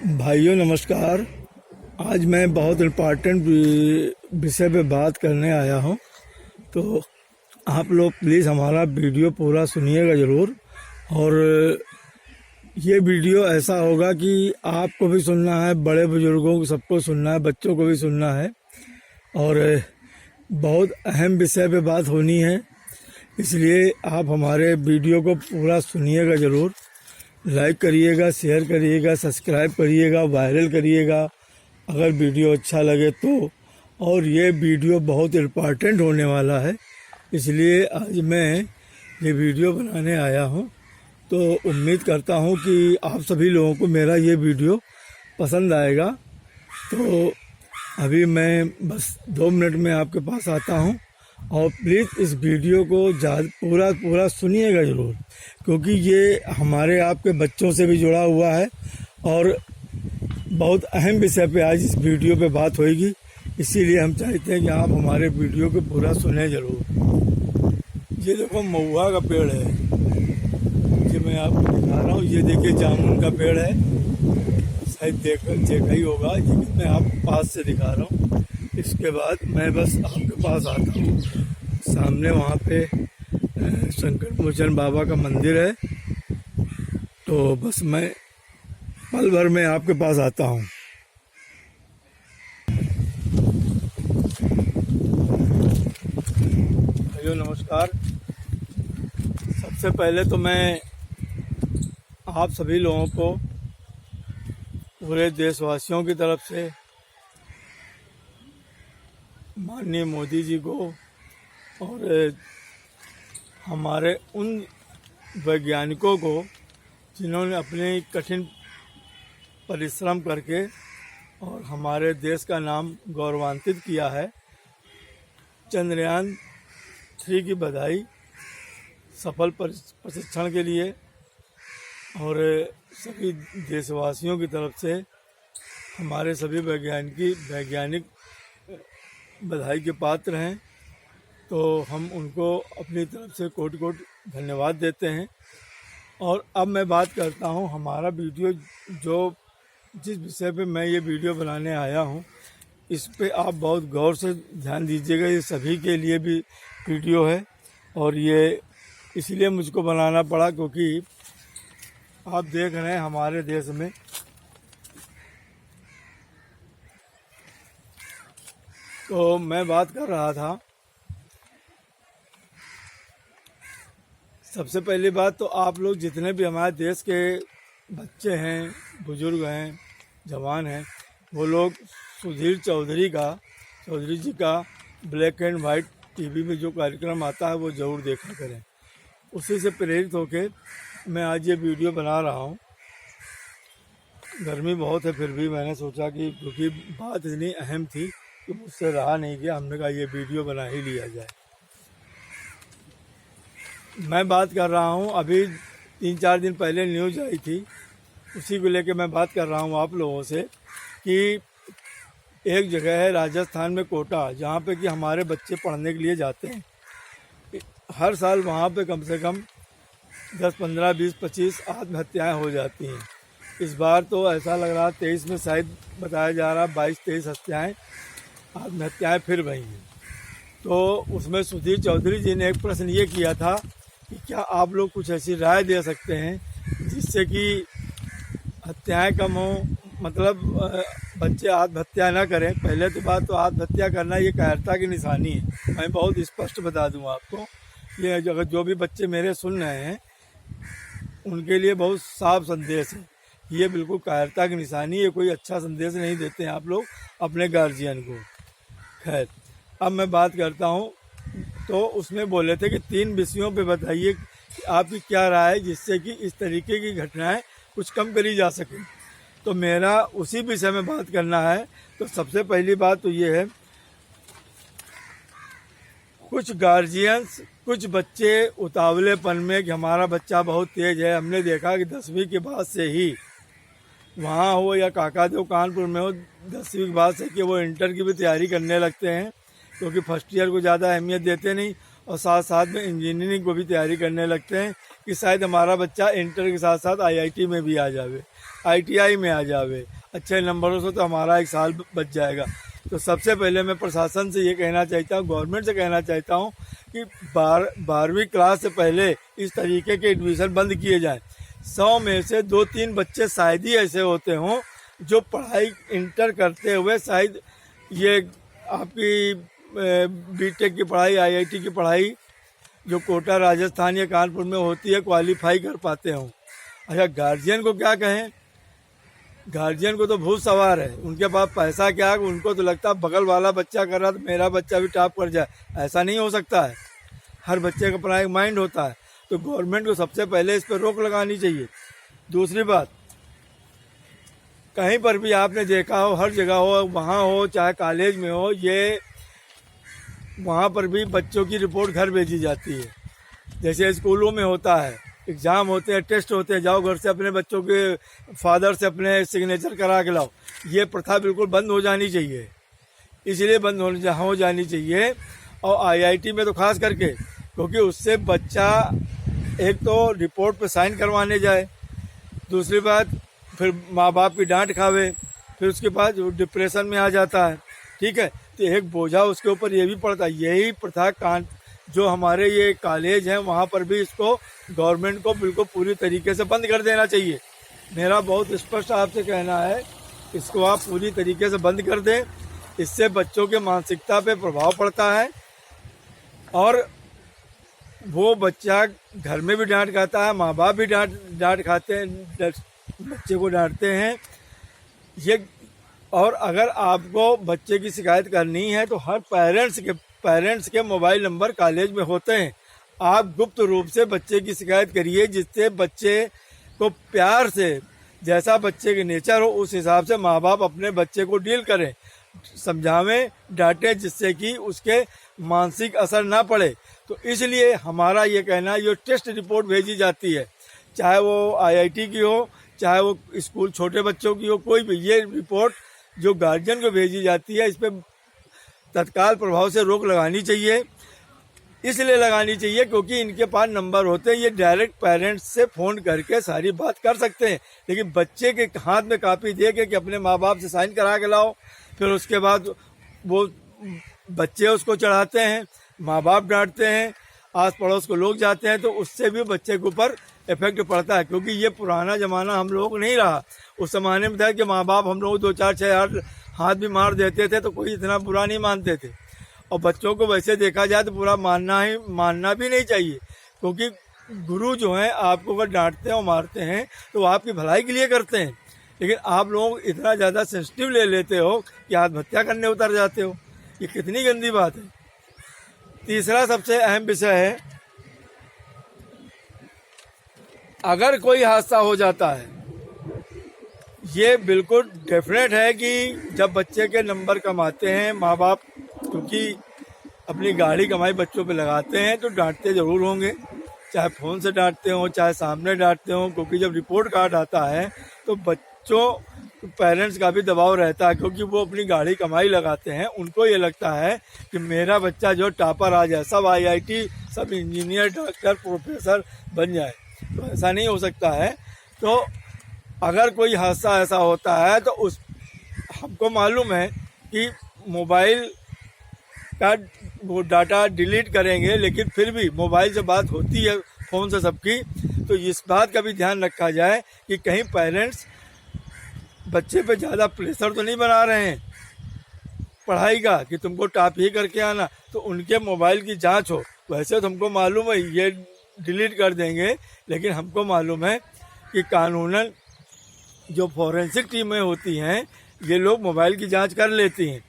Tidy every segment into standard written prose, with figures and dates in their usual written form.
भाइयों नमस्कार। आज मैं बहुत इम्पोर्टेंट विषय पे बात करने आया हूँ, तो आप लोग प्लीज़ हमारा वीडियो पूरा सुनिएगा ज़रूर। और ये वीडियो ऐसा होगा कि आपको भी सुनना है, बड़े बुजुर्गों को सबको सुनना है, बच्चों को भी सुनना है। और बहुत अहम विषय पे बात होनी है, इसलिए आप हमारे वीडियो को पूरा सुनिएगा ज़रूर। लाइक करिएगा, शेयर करिएगा, सब्सक्राइब करिएगा, वायरल करिएगा अगर वीडियो अच्छा लगे तो। और ये वीडियो बहुत इम्पॉर्टेंट होने वाला है, इसलिए आज मैं ये वीडियो बनाने आया हूँ। तो उम्मीद करता हूँ कि आप सभी लोगों को मेरा ये वीडियो पसंद आएगा। तो अभी मैं बस 2 मिनट में आपके पास आता हूँ, और प्लीज़ इस वीडियो को पूरा सुनिएगा ज़रूर, क्योंकि ये हमारे आपके बच्चों से भी जुड़ा हुआ है और बहुत अहम विषय पे आज इस वीडियो पे बात होगी। इसीलिए हम चाहते हैं कि आप हमारे वीडियो को पूरा सुने ज़रूर। ये देखो महुआ का पेड़ है, ये मैं आपको दिखा रहा हूँ। ये देखिए जामुन का पेड़ है, शायद देखा ही होगा, लेकिन मैं आपको पास से दिखा रहा हूँ। इसके बाद मैं बस आपके पास आता हूँ। सामने वहाँ पे शंकर मोचन बाबा का मंदिर है, तो बस मैं पल भर में आपके पास आता हूँ। भाइयों नमस्कार। सबसे पहले तो मैं आप सभी लोगों को, पूरे देशवासियों की तरफ से, माननीय मोदी जी को और हमारे उन वैज्ञानिकों को जिन्होंने अपने कठिन परिश्रम करके और हमारे देश का नाम गौरवान्वित किया है, चंद्रयान 3 की बधाई सफल प्रशिक्षण के लिए। और सभी देशवासियों की तरफ से हमारे सभी वैज्ञानिक बधाई के पात्र हैं, तो हम उनको अपनी तरफ से कोटि कोटि धन्यवाद देते हैं। और अब मैं बात करता हूँ हमारा वीडियो, जिस विषय पे मैं ये वीडियो बनाने आया हूँ, इस पे आप बहुत गौर से ध्यान दीजिएगा। ये सभी के लिए भी वीडियो है, और ये इसलिए मुझको बनाना पड़ा क्योंकि आप देख रहे हैं हमारे देश में तो मैं बात कर रहा था। सबसे पहली बात तो आप लोग जितने भी हमारे देश के बच्चे हैं, बुजुर्ग हैं, जवान हैं, वो लोग सुधीर चौधरी जी का ब्लैक एंड वाइट टीवी में जो कार्यक्रम आता है वो ज़रूर देखा करें। उसी से प्रेरित होकर मैं आज ये वीडियो बना रहा हूँ। गर्मी बहुत है, फिर भी मैंने सोचा कि क्योंकि बात इतनी अहम थी कि मुझसे रहा नहीं गया, हमने कहा ये वीडियो बना ही लिया जाए। मैं बात कर रहा हूँ, अभी 3-4 दिन पहले न्यूज़ आई थी, उसी को लेके मैं बात कर रहा हूँ आप लोगों से कि एक जगह है राजस्थान में कोटा, जहाँ पे कि हमारे बच्चे पढ़ने के लिए जाते हैं। हर साल वहाँ पे कम से कम 10, 15, 20, 25 आत्महत्याएँ हो जाती हैं। इस बार तो ऐसा लग रहा 23 में शायद बताया जा रहा 22-23 आत्महत्याएँ फिर भई हैं। तो उसमें सुधीर चौधरी जी ने एक प्रश्न ये किया था कि क्या आप लोग कुछ ऐसी राय दे सकते हैं जिससे कि हत्याएं कम हो, मतलब बच्चे आत्महत्या ना करें। पहले तो बात तो आत्महत्या करना ये कायरता की निशानी है। मैं बहुत स्पष्ट बता दूं आपको, ये अगर जो भी बच्चे मेरे सुन रहे हैं उनके लिए बहुत साफ संदेश है। ये बिल्कुल कायरता की निशानी है, कोई अच्छा संदेश नहीं देते हैं आप लोग अपने गार्जियन को। खैर, अब मैं बात करता हूँ। तो उसमें बोले थे कि 3 विषयों पे बताइए कि आपकी क्या राय है जिससे कि इस तरीके की घटनाएं कुछ कम करी जा सके। तो मेरा उसी विषय में बात करना है। तो सबसे पहली बात तो ये है, कुछ गार्जियंस, कुछ बच्चे उतावलेपन में कि हमारा बच्चा बहुत तेज है, हमने देखा कि 10वीं के बाद से ही, वहाँ हो या काकादेव कानपुर में हो, 10वीं के बाद से कि वो इंटर की भी तैयारी करने लगते हैं, क्योंकि फर्स्ट ईयर को ज़्यादा अहमियत देते नहीं और साथ साथ में इंजीनियरिंग को भी तैयारी करने लगते हैं कि शायद हमारा बच्चा इंटर के साथ साथ आईआईटी में भी आ जावे, आईटीआई में आ जावे। अच्छे नंबरों से तो हमारा एक साल बच जाएगा। तो सबसे पहले मैं प्रशासन से ये कहना चाहता हूँ, गवर्नमेंट से कहना चाहता हूँ कि 12वीं क्लास से पहले इस तरीके के एडमिशन बंद किए जाएं। 100 में से 2-3 बच्चे शायद ही ऐसे होते हों जो पढ़ाई इंटर करते हुए शायद ये आपकी बीटेक की पढ़ाई, आईआईटी की पढ़ाई जो कोटा राजस्थान या कानपुर में होती है क्वालिफाई कर पाते हों। अच्छा, गार्जियन को क्या कहें? गार्जियन को तो भूत सवार है, उनके पास पैसा क्या, उनको तो लगता है बगल वाला बच्चा कर रहा तो मेरा बच्चा भी टॉप कर जाए। ऐसा नहीं हो सकता है, हर बच्चे का अपना एक माइंड होता है। तो गवर्नमेंट को सबसे पहले इस पर रोक लगानी चाहिए। दूसरी बात, कहीं पर भी आपने देखा हो, हर जगह हो, वहाँ हो चाहे कॉलेज में हो, ये वहाँ पर भी बच्चों की रिपोर्ट घर भेजी जाती है। जैसे स्कूलों में होता है, एग्ज़ाम होते हैं, टेस्ट होते हैं, जाओ घर से अपने बच्चों के फादर से अपने सिग्नेचर करा के लाओ। ये प्रथा बिल्कुल बंद हो जानी चाहिए, इसलिए बंद हो जानी चाहिए। और आईआईटी में तो खास करके, क्योंकि उससे बच्चा एक तो रिपोर्ट पे साइन करवाने जाए, दूसरी बात फिर माँ बाप की डांट खावे, फिर उसके बाद डिप्रेशन में आ जाता है। ठीक है, तो एक बोझा उसके ऊपर ये भी पड़ता है। यही प्रथा जो हमारे ये कॉलेज हैं वहाँ पर भी इसको गवर्नमेंट को बिल्कुल पूरी तरीके से बंद कर देना चाहिए। मेरा बहुत स्पष्ट आपसे कहना है, इसको आप पूरी तरीके से बंद कर दें। इससे बच्चों के मानसिकता पे प्रभाव पड़ता है और वो बच्चा घर में भी डांट खाता है, माँ बाप भी डांट खाते हैं, बच्चे को डांटते हैं ये। और अगर आपको बच्चे की शिकायत करनी है तो हर पेरेंट्स के मोबाइल नंबर कॉलेज में होते हैं। आप गुप्त रूप से बच्चे की शिकायत करिए, जिससे बच्चे को प्यार से, जैसा बच्चे के नेचर हो उस हिसाब से माँ बाप अपने बच्चे को डील करें, समझावें, डांटें, जिससे कि उसके मानसिक असर ना पड़े। तो इसलिए हमारा ये कहना है, ये टेस्ट रिपोर्ट भेजी जाती है, चाहे वो आईआईटी की हो, चाहे वो स्कूल छोटे बच्चों की हो, कोई भी, ये रिपोर्ट जो गार्जियन को भेजी जाती है, इस पर तत्काल प्रभाव से रोक लगानी चाहिए। इसलिए लगानी चाहिए क्योंकि इनके पास नंबर होते हैं, ये डायरेक्ट पेरेंट्स से फ़ोन करके सारी बात कर सकते हैं। लेकिन बच्चे के हाथ में कापी दे के कि अपने माँ बाप से साइन करा के लाओ, फिर उसके बाद वो बच्चे उसको चढ़ाते हैं, माँ बाप डांटते हैं, आस पड़ोस को लोग जाते हैं, तो उससे भी बच्चे के ऊपर इफेक्ट पड़ता है। क्योंकि ये पुराना ज़माना हम लोग नहीं रहा। उस ज़माने में था कि माँ बाप हम लोग 2-4-6 हाथ भी मार देते थे तो कोई इतना बुरा नहीं मानते थे। और बच्चों को वैसे देखा जाए तो पूरा मानना भी नहीं चाहिए, क्योंकि गुरु जो हैं आपको अगर डांटते हैं और मारते हैं तो वो आपकी भलाई के लिए करते हैं। लेकिन आप लोग इतना ज़्यादा सेंसिटिव ले लेते हो कि आत्महत्या करने उतर जाते हो। ये कितनी गंदी बात है। तीसरा सबसे अहम विषय है, अगर कोई हादसा हो जाता है, ये बिल्कुल डेफिनेट है कि जब बच्चे के नंबर कम आते हैं, माँ बाप क्योंकि अपनी गाड़ी कमाई बच्चों पे लगाते हैं तो डांटते ज़रूर होंगे, चाहे फ़ोन से डांटते हो चाहे सामने डांटते हो। क्योंकि जब रिपोर्ट कार्ड आता है तो बच्चों पेरेंट्स का भी दबाव रहता है, क्योंकि वो अपनी गाड़ी कमाई लगाते हैं। उनको ये लगता है कि मेरा बच्चा जो टॉपर आ जाए, सब आईआईटी, सब इंजीनियर, डॉक्टर, प्रोफेसर बन जाए। तो ऐसा नहीं हो सकता है। तो अगर कोई हादसा ऐसा होता है तो हमको मालूम है कि मोबाइल का वो डाटा डिलीट करेंगे, लेकिन फिर भी मोबाइल से बात होती है, फ़ोन से सबकी। तो इस बात का भी ध्यान रखा जाए कि कहीं पेरेंट्स बच्चे पे ज़्यादा प्रेशर तो नहीं बना रहे हैं पढ़ाई का कि तुमको टॉप ही करके आना, तो उनके मोबाइल की जांच हो। वैसे तो हमको मालूम है ये डिलीट कर देंगे, लेकिन हमको मालूम है कि कानूनन जो फॉरेंसिक टीमें होती हैं ये लोग मोबाइल की जांच कर लेती हैं,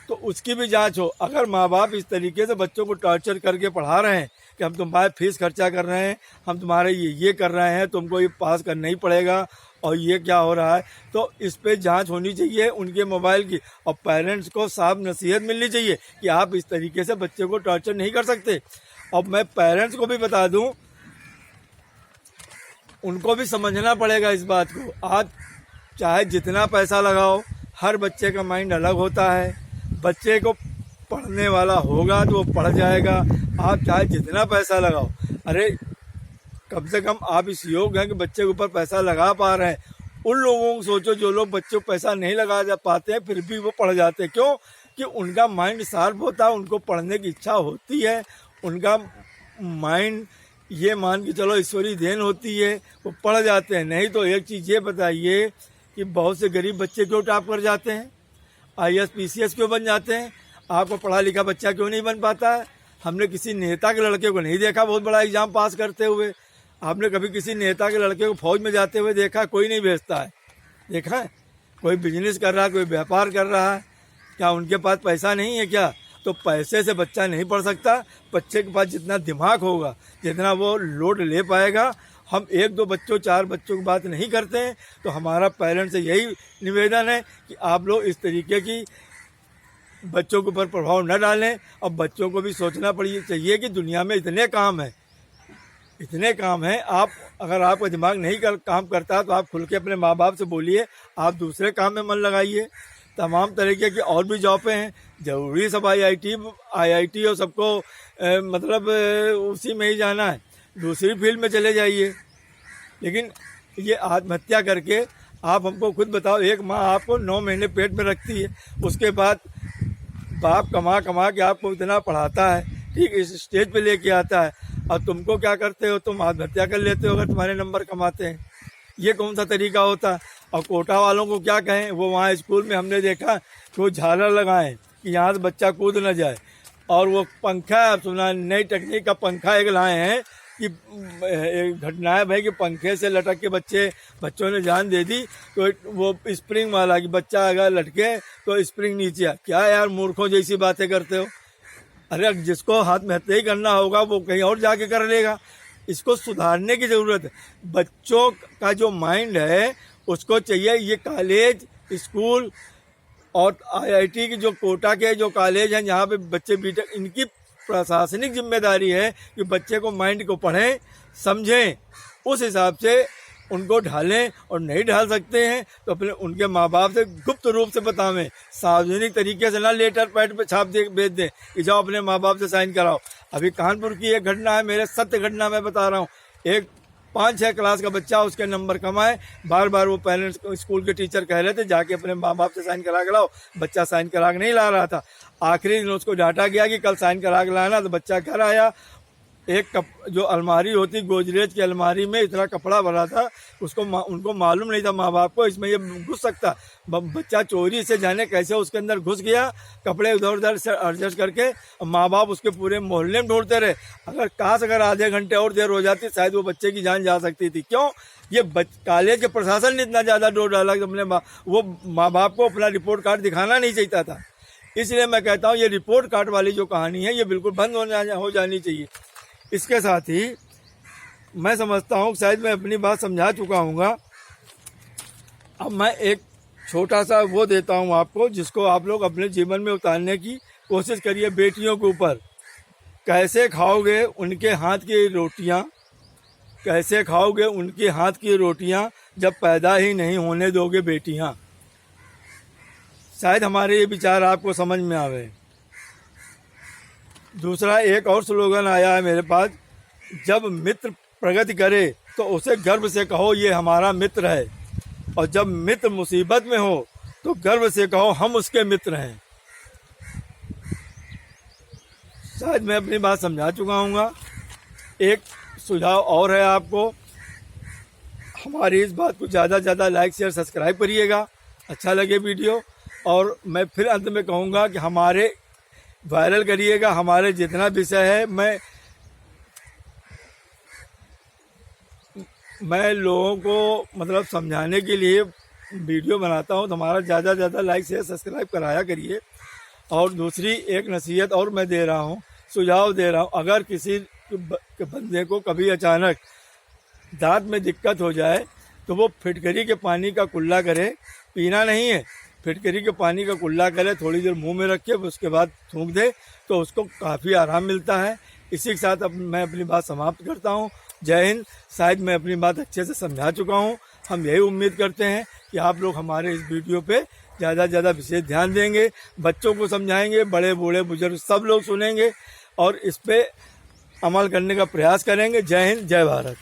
तो उसकी भी जांच हो। अगर माँ बाप इस तरीके से बच्चों को टॉर्चर करके पढ़ा रहे हैं कि हम तुम्हारे फीस खर्चा कर रहे हैं, हम तुम्हारे ये कर रहे हैं, तुमको ये पास करना ही पड़ेगा, और ये क्या हो रहा है, तो इस पे जांच होनी चाहिए उनके मोबाइल की। और पेरेंट्स को साफ नसीहत मिलनी चाहिए कि आप इस तरीके से बच्चे को टॉर्चर नहीं कर सकते। और मैं पेरेंट्स को भी बता दूं, उनको भी समझना पड़ेगा इस बात को। आज चाहे जितना पैसा लगाओ, हर बच्चे का माइंड अलग होता है। बच्चे को पढ़ने वाला होगा तो वो पढ़ जाएगा। आप चाहे जितना पैसा लगाओ, अरे कम से कम आप इस योग हैं कि बच्चे के ऊपर पैसा लगा पा रहे हैं। उन लोगों को सोचो जो लोग बच्चों को पैसा नहीं लगा जा पाते हैं फिर भी वो पढ़ जाते हैं। क्यों? कि उनका माइंड शार्प होता है, उनको पढ़ने की इच्छा होती है, उनका माइंड ये मान के चलो ईश्वरी देन होती है, वो पढ़ जाते हैं। नहीं तो एक चीज़ ये बताइए कि बहुत से गरीब बच्चे क्यों टॉप कर जाते हैं, IAS PCS क्यों बन जाते हैं? आपको पढ़ा लिखा बच्चा क्यों नहीं बन पाता है? हमने किसी नेता के लड़के को नहीं देखा बहुत बड़ा एग्जाम पास करते हुए। आपने कभी किसी नेता के लड़के को फौज में जाते हुए देखा? कोई नहीं भेजता है। देखा है? कोई बिजनेस कर रहा है, कोई व्यापार कर रहा है, क्या उनके पास पैसा नहीं है क्या? तो पैसे से बच्चा नहीं पढ़ सकता। बच्चे के पास जितना दिमाग होगा, जितना वो लोड ले पाएगा। हम 1-2 बच्चों 4 बच्चों की बात नहीं करते हैं। तो हमारा पेरेंट्स से यही निवेदन है कि आप लोग इस तरीके की बच्चों के ऊपर प्रभाव न डालें। और बच्चों को भी सोचना चाहिए कि दुनिया में इतने काम हैं, इतने काम हैं। आप अगर आपका दिमाग नहीं काम करता तो आप खुल के अपने माँ बाप से बोलिए, आप दूसरे काम में मन लगाइए। तमाम तरीके की और भी जॉबें हैं, ज़रूरी सब IIT और सबको मतलब उसी में ही जाना है, दूसरी फील्ड में चले जाइए। लेकिन ये आत्महत्या करके आप हमको खुद बताओ, एक माँ आपको 9 महीने पेट में रखती है, उसके बाद बाप कमा कमा के आपको इतना पढ़ाता है, ठीक इस स्टेज पे लेके आता है, और तुमको क्या करते हो? तुम आत्महत्या कर लेते हो अगर तुम्हारे नंबर कमाते हैं। ये कौन सा तरीका होता है? और कोटा वालों को क्या कहें? वो वहाँ स्कूल में हमने देखा कि वो झालर लगाएं कि यहाँ से बच्चा कूद न जाए। और वो पंखा, आप सुना, नई टेक्निक का पंखा एक लाए हैं कि एक घटना है भाई कि पंखे से लटक के बच्चों ने जान दे दी। तो वो स्प्रिंग वाला कि बच्चा अगर लटके तो स्प्रिंग नीचे आ। क्या यार मूर्खों जैसी बातें करते हो? अरे जिसको आत्महत्या ही करना होगा वो कहीं और जाके कर लेगा। इसको सुधारने की ज़रूरत है। बच्चों का जो माइंड है उसको चाहिए, ये कॉलेज, स्कूल और IIT की जो कोटा के जो कॉलेज हैं जहाँ पे बच्चे बीटेक, इनकी प्रशासनिक जिम्मेदारी है कि बच्चे को माइंड को पढ़ें, समझें, उस हिसाब से उनको ढालें। और नहीं ढाल सकते हैं तो अपने उनके माँ बाप से गुप्त रूप से बतावें, सार्वजनिक तरीके से ना लेटर पैड पे छाप दे भेज दें कि जाओ अपने माँ बाप से साइन कराओ। अभी कानपुर की एक घटना है, मेरे सत्य घटना मैं बता रहा हूँ। एक 5-6 क्लास का बच्चा, उसके नंबर कमाए, बार बार वो पेरेंट्स स्कूल के टीचर कह रहे थे जाके अपने माँ बाप से साइन करा के लाओ। बच्चा साइन करा के नहीं ला रहा था। आखिरी दिन उसको डांटा गया कि कल साइन करा के लाना। तो बच्चा घर आया, एक जो अलमारी होती गोदरेज की अलमारी में इतना कपड़ा भरा था, उनको मालूम नहीं था माँ बाप को इसमें ये घुस सकता। बच्चा चोरी से जाने कैसे उसके अंदर घुस गया, कपड़े उधर उधर से एडजस्ट करके। माँ बाप उसके पूरे मोहल्ले में ढूंढते रहे। अगर आधे घंटे और देर हो जाती शायद वो बच्चे की जान जा सकती थी। क्यों? ये कॉलेज के प्रशासन ने इतना ज़्यादा डोर डाला कि अपने वो माँ बाप को अपना रिपोर्ट कार्ड दिखाना नहीं चाहता था। इसलिए मैं कहता हूँ ये रिपोर्ट कार्ड वाली जो कहानी है ये बिल्कुल बंद हो जानी चाहिए। इसके साथ ही मैं समझता हूँ शायद मैं अपनी बात समझा चुका हूँगा। अब मैं एक छोटा सा वो देता हूँ आपको, जिसको आप लोग अपने जीवन में उतारने की कोशिश करिए। बेटियों के ऊपर कैसे खाओगे उनके हाथ की रोटियाँ, कैसे खाओगे उनके हाथ की रोटियाँ जब पैदा ही नहीं होने दोगे बेटियाँ। शायद हमारे ये विचार आपको समझ में आवे। दूसरा एक और स्लोगन आया है मेरे पास, जब मित्र प्रगति करे तो उसे गर्व से कहो ये हमारा मित्र है, और जब मित्र मुसीबत में हो तो गर्व से कहो हम उसके मित्र हैं। शायद मैं अपनी बात समझा चुका हूँगा। एक सुझाव और है आपको, हमारी इस बात को ज़्यादा से ज़्यादा लाइक शेयर सब्सक्राइब करिएगा, अच्छा लगे वीडियो। और मैं फिर अंत में कहूँगा कि हमारे वायरल करिएगा, हमारे जितना विषय है मैं लोगों को मतलब समझाने के लिए वीडियो बनाता हूँ। तो हमारा ज़्यादा से ज़्यादा लाइक शेयर सब्सक्राइब कराया करिए। और दूसरी एक नसीहत और मैं दे रहा हूँ, सुझाव दे रहा हूँ, अगर किसी बंदे को कभी अचानक दांत में दिक्कत हो जाए तो वो फिटकरी के पानी का कुल्ला करे, पीना नहीं है, फिटकरी के पानी का कुल्ला करे, थोड़ी देर मुंह में रखे, उसके बाद थूक दे तो उसको काफ़ी आराम मिलता है। इसी के साथ अब मैं अपनी बात समाप्त करता हूँ। जय हिंद। शायद मैं अपनी बात अच्छे से समझा चुका हूँ। हम यही उम्मीद करते हैं कि आप लोग हमारे इस वीडियो पे ज़्यादा से ज़्यादा विशेष ध्यान देंगे, बच्चों को समझाएंगे, बड़े बूढ़े बुजुर्ग सब लोग सुनेंगे और इस पे अमल करने का प्रयास करेंगे। जय हिंद, जय भारत।